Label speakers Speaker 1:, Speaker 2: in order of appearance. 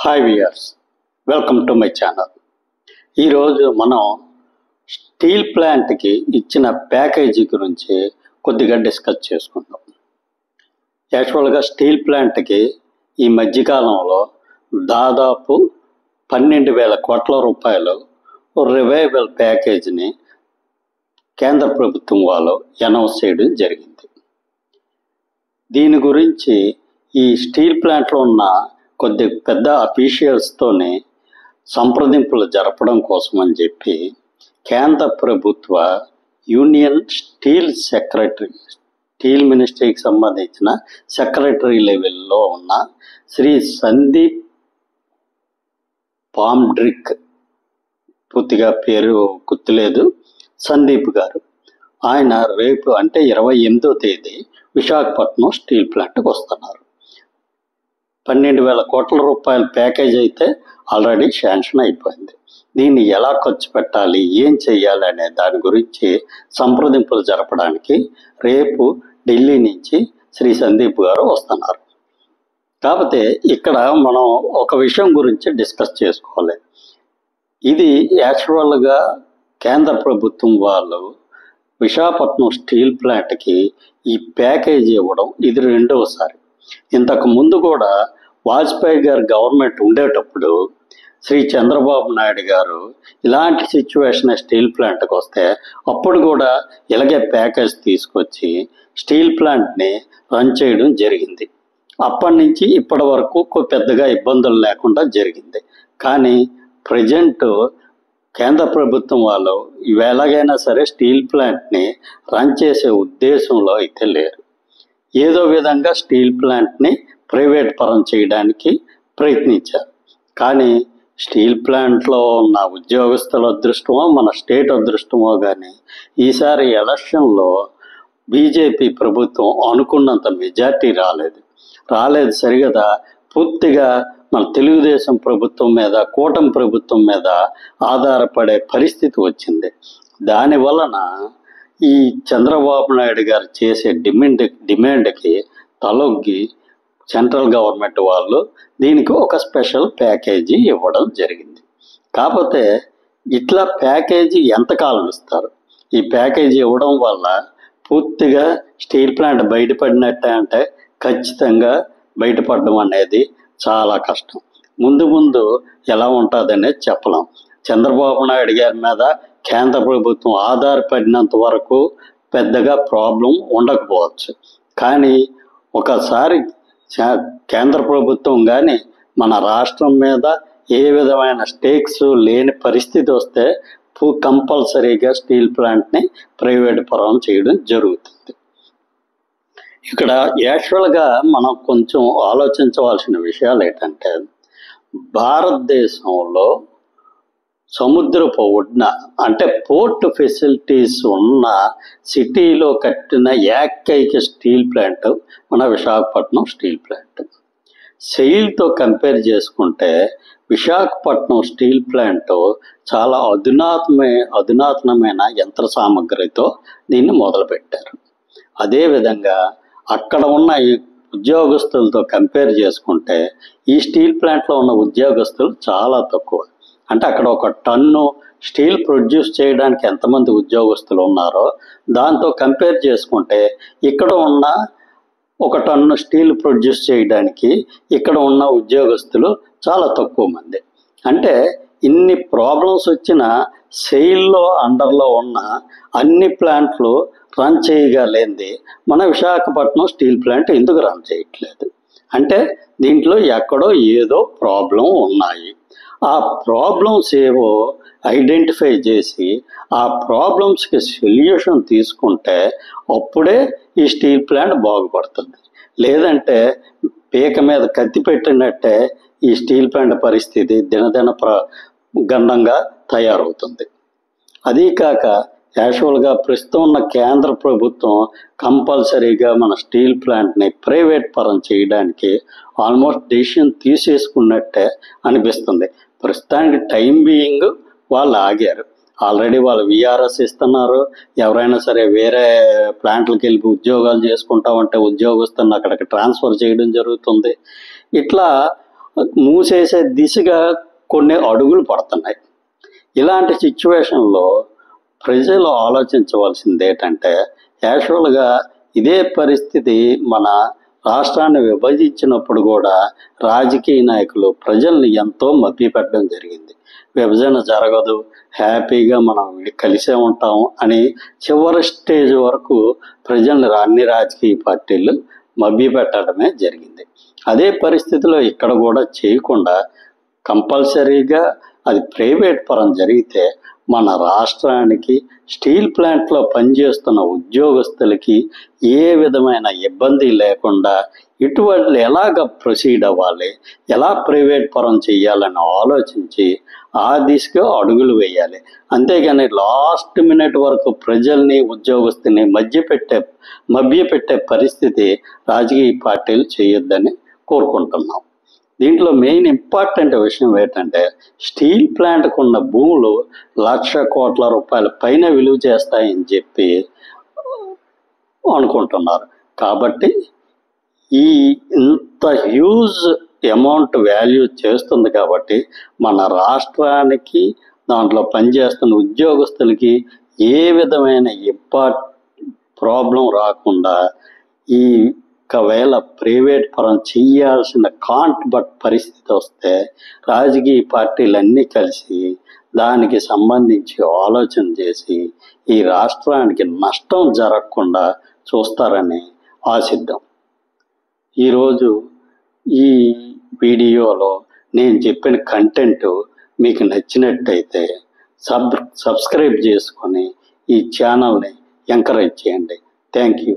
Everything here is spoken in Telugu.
Speaker 1: Hi viewers, welcome to my channel. ఈరోజు మనం స్టీల్ ప్లాంట్కి ఇచ్చిన ప్యాకేజీ గురించి కొద్దిగా డిస్కస్ చేసుకుందాం. యాక్చువల్గా స్టీల్ ప్లాంట్కి ఈ మధ్యకాలంలో దాదాపు 12,000 కోట్ల రూపాయలు రివైవల్ ప్యాకేజీని కేంద్ర ప్రభుత్వం వాళ్ళు అనౌన్స్ చేయడం జరిగింది. దీని గురించి ఈ స్టీల్ ప్లాంట్లో ఉన్న కొద్ది పెద్ద అఫీషియల్స్తోనే సంప్రదింపులు జరపడం కోసం అని చెప్పి కేంద్ర ప్రభుత్వ యూనియన్ స్టీల్ మినిస్ట్రీకి సంబంధించిన సెక్రటరీ లెవెల్లో ఉన్న శ్రీ సందీప్ పామ్డ్రిక్, పూర్తిగా పేరు గుర్తులేదు, సందీప్ గారు, ఆయన రేపు అంటే 28వ తేదీ విశాఖపట్నం స్టీల్ ప్లాంట్కి వస్తున్నారు. 12,000 కోట్ల రూపాయల ప్యాకేజ్ అయితే ఆల్రెడీ శాంక్షన్ అయిపోయింది. దీన్ని ఎలా ఖర్చు పెట్టాలి, ఏం చేయాలి అనే దాని గురించి సంప్రదింపులు జరపడానికి రేపు ఢిల్లీ నుంచి శ్రీ సందీప్ గారు వస్తున్నారు. కాకపోతే ఇక్కడ మనం ఒక విషయం గురించి డిస్కస్ చేసుకోవాలి. ఇది యాక్చువల్గా కేంద్ర ప్రభుత్వం వాళ్ళు విశాఖపట్నం స్టీల్ ప్లాంట్కి ఈ ప్యాకేజీ ఇవ్వడం ఇది రెండవసారి. ఇంతకు ముందు కూడా వాజ్పేయి గారు గవర్నమెంట్ ఉండేటప్పుడు శ్రీ చంద్రబాబు నాయుడు గారు ఇలాంటి సిచ్యువేషన్ స్టీల్ ప్లాంట్కి వస్తే అప్పుడు కూడా ఇలాగే ప్యాకేజ్ తీసుకొచ్చి స్టీల్ ప్లాంట్ని రన్ చేయడం జరిగింది. అప్పటి నుంచి ఇప్పటి వరకు పెద్దగా ఇబ్బందులు లేకుండా జరిగింది. కానీ ప్రజెంట్ కేంద్ర ప్రభుత్వం వాళ్ళు ఇవి ఎలాగైనా సరే స్టీల్ ప్లాంట్ని రన్ చేసే ఉద్దేశంలో అయితే లేరు. ఏదో విధంగా స్టీల్ ప్లాంట్ని ప్రైవేట్ పరం చేయడానికి ప్రయత్నించారు. కానీ స్టీల్ ప్లాంట్లో ఉన్న ఉద్యోగస్తుల అదృష్టమో మన స్టేట్ అదృష్టమో కానీ ఈసారి ఎలక్షన్లో బీజేపీ ప్రభుత్వం అనుకున్నంత మెజార్టీ రాలేదు సరిగదా. పూర్తిగా మన తెలుగుదేశం ప్రభుత్వం మీద, కూటమి ప్రభుత్వం మీద ఆధారపడే పరిస్థితి వచ్చింది. దాని వలన ఈ చంద్రబాబు నాయుడు గారు చేసే డిమాండ్కి తలొగ్గి సెంట్రల్ గవర్నమెంట్ వాళ్ళు దీనికి ఒక స్పెషల్ ప్యాకేజీ ఇవ్వడం జరిగింది. కాకపోతే ఇట్లా ప్యాకేజీ ఎంతకాలం ఇస్తారు? ఈ ప్యాకేజీ ఇవ్వడం వల్ల పూర్తిగా స్టీల్ ప్లాంట్ బయటపడినట్టే అంటే ఖచ్చితంగా బయటపడడం అనేది చాలా కష్టం. ముందు ఎలా ఉంటుంది అనేది చెప్పలేం. చంద్రబాబు నాయుడు గారి మీద కేంద్ర ప్రభుత్వం ఆధారపడినంత వరకు పెద్దగా ప్రాబ్లం ఉండకపోవచ్చు. కానీ ఒకసారి కేంద్ర ప్రభుత్వం కానీ మన రాష్ట్రం మీద ఏ విధమైన స్టేక్స్ లేని పరిస్థితి వస్తే కంపల్సరీగా స్టీల్ ప్లాంట్ని ప్రైవేట్ పరం చేయడం జరుగుతుంది. ఇక్కడ యాక్చువల్గా మనం కొంచెం ఆలోచించవలసిన విషయాలు ఏంటంటే, భారతదేశంలో సముద్రపు ఒడ్డున అంటే పోర్ట్ ఫెసిలిటీస్ ఉన్న సిటీలో కట్టిన ఏకైక స్టీల్ ప్లాంట్ మన విశాఖపట్నం స్టీల్ ప్లాంట్. సెయిల్తో కంపేర్ చేసుకుంటే విశాఖపట్నం స్టీల్ ప్లాంట్ చాలా అధునాతనమైన యంత్ర సామగ్రితో దీన్ని మొదలుపెట్టారు. అదేవిధంగా అక్కడ ఉన్న ఉద్యోగస్తులతో కంపేర్ చేసుకుంటే ఈ స్టీల్ ప్లాంట్లో ఉన్న ఉద్యోగస్తులు చాలా తక్కువ. అంటే అక్కడ 1 టన్ను స్టీల్ ప్రొడ్యూస్ చేయడానికి ఎంతమంది ఉద్యోగస్తులు ఉన్నారో దాంతో కంపేర్ చేసుకుంటే ఇక్కడ ఉన్న 1 టన్ను స్టీల్ ప్రొడ్యూస్ చేయడానికి ఇక్కడ ఉన్న ఉద్యోగస్తులు చాలా తక్కువ మంది. అంటే ఇన్ని ప్రాబ్లమ్స్ వచ్చిన సెయిల్లో అండర్లో ఉన్న అన్ని ప్లాంట్లు రన్ చేయగలేంది మన విశాఖపట్నం స్టీల్ ప్లాంట్ ఎందుకు రన్ చేయట్లేదు అంటే దీంట్లో ఎక్కడో ఏదో ప్రాబ్లం ఉన్నాయి. ఆ ప్రాబ్లమ్స్ ఏవో ఐడెంటిఫై చేసి ఆ ప్రాబ్లమ్స్కి సొల్యూషన్ తీసుకుంటే అప్పుడే ఈ స్టీల్ ప్లాంట్ బాగుపడుతుంది. లేదంటే పీక మీద కత్తి పెట్టినట్టే ఈ స్టీల్ ప్లాంట్ పరిస్థితి దినదిన గండంగా తయారవుతుంది. అదీ కాక యాక్చువల్గా ప్రస్తుతం ఉన్న కేంద్ర ప్రభుత్వం కంపల్సరీగా మన స్టీల్ ప్లాంట్ని ప్రైవేట్ పరం చేయడానికి ఆల్మోస్ట్ డెసిషన్ తీసేసుకున్నట్టే అనిపిస్తుంది. ప్రస్తుతానికి టైం బీయింగ్ వాళ్ళు ఆగారు. ఆల్రెడీ వాళ్ళు విఆర్ఎస్ ఇస్తున్నారు. ఎవరైనా సరే వేరే ప్లాంట్లకు వెళ్ళి ఉద్యోగాలు చేసుకుంటామంటే ఉద్యోగస్తులను అక్కడికి ట్రాన్స్ఫర్ చేయడం జరుగుతుంది. ఇట్లా మూసేసే దిశగా కొన్ని అడుగులు పడుతున్నాయి. ఇలాంటి సిచ్యువేషన్లో ప్రజలు ఆలోచించవలసింది ఏంటంటే, యాక్చువల్గా ఇదే పరిస్థితి మన రాష్ట్రాన్ని విభజించినప్పుడు కూడా రాజకీయ నాయకులు ప్రజల్ని ఎంతో మభ్యపెట్టడం జరిగింది. విభజన జరగదు, హ్యాపీగా మనం కలిసే ఉంటాం అని చివరి స్టేజ్ వరకు ప్రజల్ని అన్ని రాజకీయ పార్టీలు మభ్యపెట్టడమే జరిగింది. అదే పరిస్థితిలో ఇక్కడ కూడా చేయకుండా కంపల్సరీగా అది ప్రైవేట్ పరం జరిగితే మన రాష్ట్రానికి స్టీల్ ప్లాంట్లో పనిచేస్తున్న ఉద్యోగస్తులకి ఏ విధమైన ఇబ్బంది లేకుండా ఇటువంటి ఎలాగ ప్రొసీడ్ అవ్వాలి, ఎలా ప్రైవేట్ పరం చేయాలని ఆలోచించి ఆ దిశగా అడుగులు వేయాలి. అంతేగాని లాస్ట్ మినిట్ వరకు ప్రజల్ని ఉద్యోగస్తుల్ని మభ్యపెట్టే పరిస్థితి రాజకీయ పార్టీలు చేయొద్దని కోరుకుంటున్నాం. దీంట్లో మెయిన్ ఇంపార్టెంట్ విషయం ఏంటంటే, స్టీల్ ప్లాంట్కు ఉన్న భూములు 1,00,000 కోట్ల రూపాయల పైన విలువ చేస్తాయని చెప్పి అనుకుంటున్నారు. కాబట్టి ఇంత హ్యూజ్ అమౌంట్ వాల్యూ చేస్తుంది కాబట్టి మన రాష్ట్రానికి దాంట్లో పనిచేస్తున్న ఉద్యోగస్తులకి ఏ విధమైన ప్రాబ్లం రాకుండా ఈ ఒకవేళ ప్రైవేట్ పరం చేయాల్సిన బట్ పరిస్థితి వస్తే రాజకీయ పార్టీలన్నీ కలిసి దానికి సంబంధించి ఆలోచన చేసి ఈ రాష్ట్రానికి నష్టం జరగకుండా చూస్తారని ఆశిద్దాం. ఈరోజు ఈ వీడియోలో నేను చెప్పిన కంటెంట్ మీకు నచ్చినట్టయితే సబ్స్క్రైబ్ చేసుకొని ఈ ఛానల్ని ఎంకరేజ్ చేయండి. Thank you.